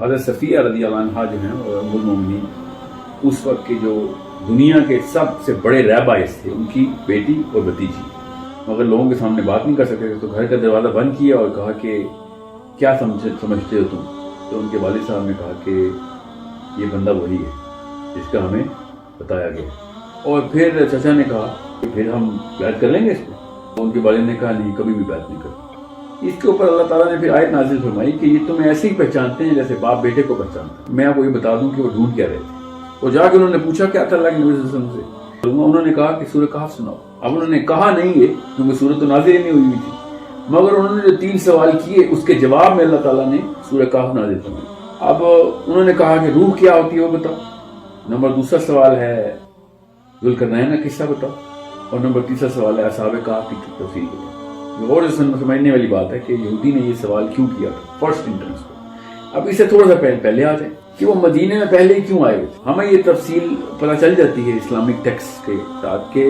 حضرت صفیہ رضی اللہ عنہا جو ہیں ام المومنین، اس وقت کے جو دنیا کے سب سے بڑے رہبائز تھے، ان کی بیٹی اور بھتیجی، مگر لوگوں کے سامنے بات نہیں کر سکتے تو گھر کا دروازہ بند کیا اور کہا کہ کیا سمجھتے ہو تم؟ تو ان کے والد صاحب نے کہا کہ یہ بندہ وہی ہے جس کا ہمیں بتایا گیا. اور پھر چچا نے کہا کہ پھر ہم بیعت کر لیں گے اس پہ. ان کے والد نے کہا نہیں، کبھی بھی بیعت نہیں کرتے. اس کے اوپر اللہ تعالیٰ نے پھر آیت نازل فرمائی کہ یہ تمہیں ایسے ہی پہچانتے ہیں جیسے باپ بیٹے کو پہچانتا ہے. میں آپ کو یہ بتا دوں کہ وہ ڈھونڈ کیا رہے تھے. اور جا کے انہوں نے پوچھا کیا تھا اللہ کے نبی صلی اللہ علیہ وسلم سے. انہوں نے کہا کہ سورہ کہف سناؤ. اب انہوں نے کہا نہیں ہے کیونکہ سورۃ تو نازل ہی نہیں ہوئی تھی، مگر انہوں نے جو 3 سوال کیے اس کے جواب میں اللہ تعالیٰ نے سورہ کہف نازل فرمائی. اب انہوں نے کہا کہ روح کیا ہوتی ہے وہ بتاؤ. نمبر دوسرا سوال ہے ذوالقرنین کا قصہ بتاؤ. اور نمبر تیسرا سوال ہے اصحاب کہف کی تفصیل بتاؤ. اور سمجھنے والی بات ہے کہ یہودی نے یہ سوال کیوں کیا تھا فرسٹ انٹرنس پہ. اب اسے تھوڑا سا پہلے آ جائیں کہ وہ مدینے میں پہلے ہی کیوں آئے ہوئے تھے. ہمیں یہ تفصیل پتہ چل جاتی ہے اسلامک ٹیکسٹ کے ساتھ کہ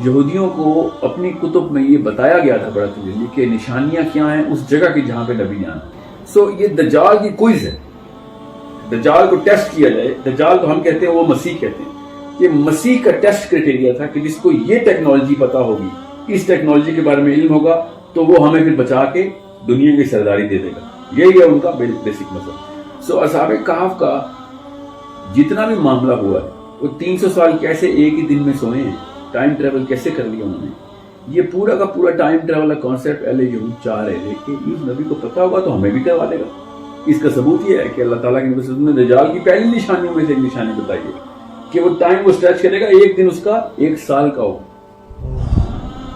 یہودیوں کو اپنی کتب میں یہ بتایا گیا تھا بڑا کلیئرلی کہ نشانیاں کیا ہیں اس جگہ کی جہاں پہ نبی نے آنا. سو یہ دجال کی کوئز ہے. دجال کو ٹیسٹ کیا جائے. دجال تو ہم کہتے ہیں وہ مسیح کہتے ہیں. یہ مسیح کا ٹیسٹ کرائٹیریا تھا کہ جس کو یہ ٹیکنالوجی پتا ہوگی، اس ٹیکنالوجی کے بارے میں علم ہوگا، تو وہ ہمیں پھر بچا کے دنیا کی سرداری دے دے گا. یہی ہے ان کا بیسک مسئلہ. سو اصحاب کہف کا جتنا بھی معاملہ ہوا ہے، وہ 300 سال کیسے ایک ہی دن میں سوئے ہیں، ٹائم ٹریول کیسے کر لیا انہوں نے، یہ پورا کا پورا ٹائم ٹریول کا کانسیپٹ اہل یہود چاہ رہے تھے کہ اس نبی کو پتا ہوگا تو ہمیں بھی کروا دے گا. اس کا ثبوت یہ ہے کہ اللہ تعالیٰ کے نبی صلی اللہ علیہ وسلم نے دجال کی پہلی نشانیوں میں سے ایک نشانی بتائی ہے کہ وہ ٹائم وہ اسٹریچ کرے گا، ایک دن اس کا 1 سال کا ہو.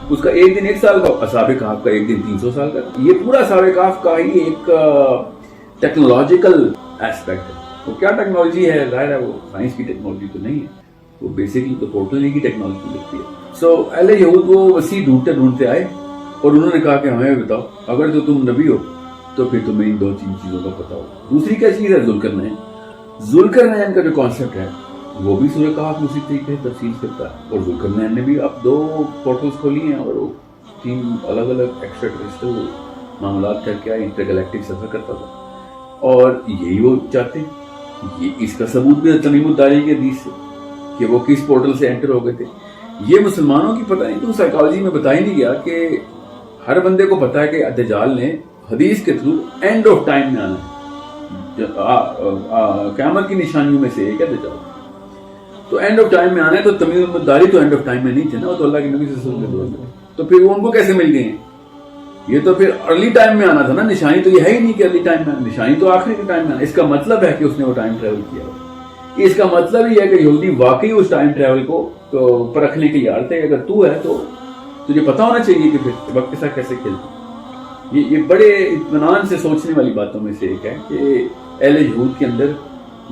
اس کا ایک دن 1 سال کا ہو. اصحاب کہف کا ایک دن 300 سال کا. یہ پورا اصحاب کہف کا ہی ایک ٹیکنالوجیکل ایسپیکٹ ہے. وہ کیا ٹیکنالوجی ہے؟ ظاہر ہے وہ سائنس کی ٹیکنالوجی تو نہیں ہے، وہ بیسکلی تو پورٹل کی ٹیکنالوجی لگتی ہے. سو اہل یہود وہ وسیع ڈھونڈتے آئے اور انہوں نے کہا کہ ہمیں بتاؤ اگر تو تم نبی ہو تو پھر تمہیں ان 2-3 چیزوں کا پتا ہو. دوسری کیا چیز ہے؟ ذوالقرنین. ذوالقرنین کا جو کانسیپٹ ہے وہ بھی سورہ کہف میں اسی طریقے سے تفصیل کرتا ہے. اور ذوالقرنین نے بھی اب 2 پورٹلز کھولی ہیں اور وہ 3 الگ الگ ایکسٹرا ٹیریسٹریل معاملات کر کے انٹرگلیکٹک سفر کرتا تھا. اور یہی وہ چاہتے ہیں. یہ اس کا ثبوت بھی تمیم الداری کے حدیث سے کہ وہ کس پورٹل سے انٹر ہو گئے تھے. یہ مسلمانوں کی پتہ نہیں تو سائیکالوجی میں بتایا نہیں گیا کہ ہر بندے کو پتا ہے کہ دجال نے حدیث کے تھرو اینڈ آف ٹائم میں آنا ہے. قیامت کی نشانیوں میں سے ایک ہے دجال. تو اینڈ آف ٹائم میں آنا ہے تو تمیم الداری تو اینڈ آف ٹائم میں نہیں تھے نا، وہ تو اللہ کے نبی صلی اللہ علیہ وسلم کے دور میں. تو پھر وہ ان کو کیسے مل گئے ہیں؟ یہ تو پھر ارلی ٹائم میں آنا تھا نا. نشانی تو یہ ہے ہی نہیں کہ ارلی ٹائم میں آنا، نشانی تو آخری کے ٹائم میں آنا. اس کا مطلب ہے کہ اس نے وہ ٹائم ٹریول کیا. اس کا مطلب یہ ہے کہ یہودی واقعی اس ٹائم ٹریول کو پرکھنے کے لیے آتے ہیں. اگر تو ہے تو تجھے پتا ہونا چاہیے کہ پھر وقت کے ساتھ کیسے کھیلتے. یہ بڑے اطمینان سے سوچنے والی باتوں میں سے ایک ہے کہ اہل یہود کے اندر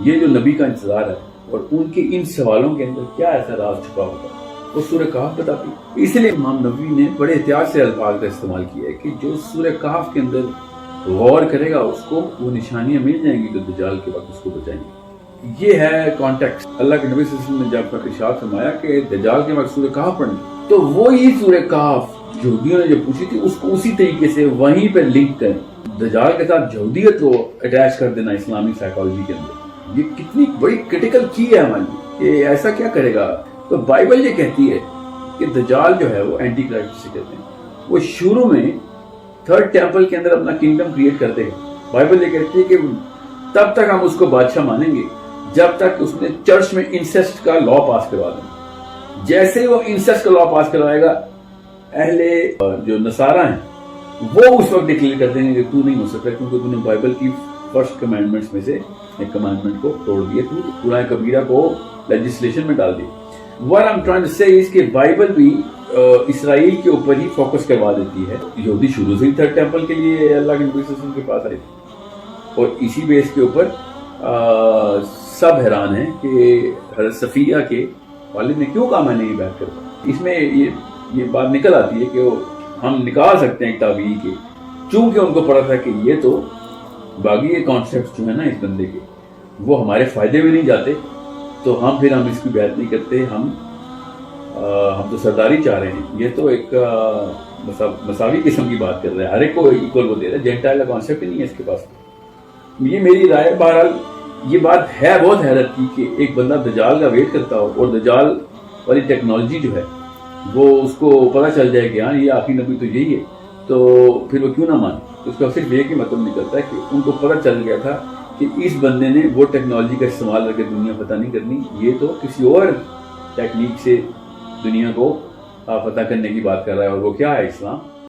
یہ جو نبی کا انتظار ہے اور ان کے ان سوالوں کے اندر کیا ایسا راز چھپا ہوتا ہے وہ سورہ کہف بتاتی. اس لیے امام نبوی نے بڑے احتیاط سے الفاظ کا استعمال کیا ہے کہ جو سورہ کہف کے اندر غور کرے گا اس کو وہ نشانیاں مل جائیں گی جو دجال کے وقت اس کو بچائیں گی. یہ ہے کانٹیکسٹ. اللہ کے نبی صلی اللہ علیہ وسلم نے جب تک ارشاد فرمایا کہ دجال کے وقت سورہ کہف پڑھنی تو وہی سورہ کہف یہودیوں نے جو پوچھی تھی اس کو اسی طریقے سے وہیں پہ لنک کریں. دجال کے ساتھ یہودیت کو اٹیچ کر دینا اسلامی سائیکالوجی کے اندر یہ کتنی بڑی کرٹیکل کی ہے ہماری کہ ایسا کیا کرے گا. تو بائبل یہ کہتی ہے کہ دجال جو ہے وہ اینٹی کرائسٹ سے کہتے ہیں. وہ شروع میں 3rd ٹیمپل کے اندر اپنا کنگڈم کریٹ کرتے ہیں. بائبل یہ کہتی ہے کہ تب تک ہم اس کو بادشاہ مانیں گے جب تک اس نے چرچ میں انسیسٹ کا لا پاس کروا دیں. جیسے وہ انسیسٹ کا لا پاس کروائے گا اہل جو نصارہ ہیں وہ اس وقت ڈکلیئر کر دیں گے کہ تو نہیں ہو سکتا کیونکہ تو نے بائبل کی فرسٹ کمانڈمنٹس میں سے ایک کمانڈمنٹ کو توڑ دیا. تو قرآن کبیرہ کو لیجسلیشن میں ڈال دیا. What I'm trying to say is کہ بائبل بھی اسرائیل کے اوپر ہی فوکس کروا دیتی ہے. یہودی شروع سے ہی 3rd ٹیمپل کے لیے اللہ کے نبی صلی اللہ علیہ وسلم کے پاس آئے تھے اور اسی بیس کے اوپر سب حیران ہیں کہ حضرت صفیہ کے والد نے کیوں کہا میں نہیں بیعت کرتا. اس میں یہ بات نکل آتی ہے کہ ہم نکال سکتے ہیں تعبیر کے چونکہ ان کو پڑا تھا کہ یہ تو باقی یہ کانسیپٹ جو ہے نا اس بندے کے وہ ہمارے فائدے میں نہیں جاتے تو ہم اس کی بیعت نہیں کرتے. ہم تو سرداری چاہ رہے ہیں. یہ تو ایک مساوی قسم کی بات کر رہے ہیں. ہر ایک کو ایکول وہ دے رہے ہیں. جینٹائل کا کانسیپٹ ہی نہیں ہے اس کے پاس. یہ میری رائے. بہرحال یہ بات ہے بہت حیرت کی کہ ایک بندہ دجال کا ویٹ کرتا ہو اور دجال والی ٹیکنالوجی جو ہے وہ اس کو پتہ چل جائے کہ ہاں یہ آخری نبی تو یہی ہے, تو پھر وہ کیوں نہ مانے. اس کا صرف ایک ہی مطلب نکلتا ہے کہ ان کو پتہ چل گیا تھا کہ اس بندے نے وہ ٹیکنالوجی کا استعمال کر کے دنیا فتح نہیں کرنی, یہ تو کسی اور ٹیکنیک سے دنیا کو فتح کرنے کی بات کر رہا ہے, اور وہ کیا ہے اسلام.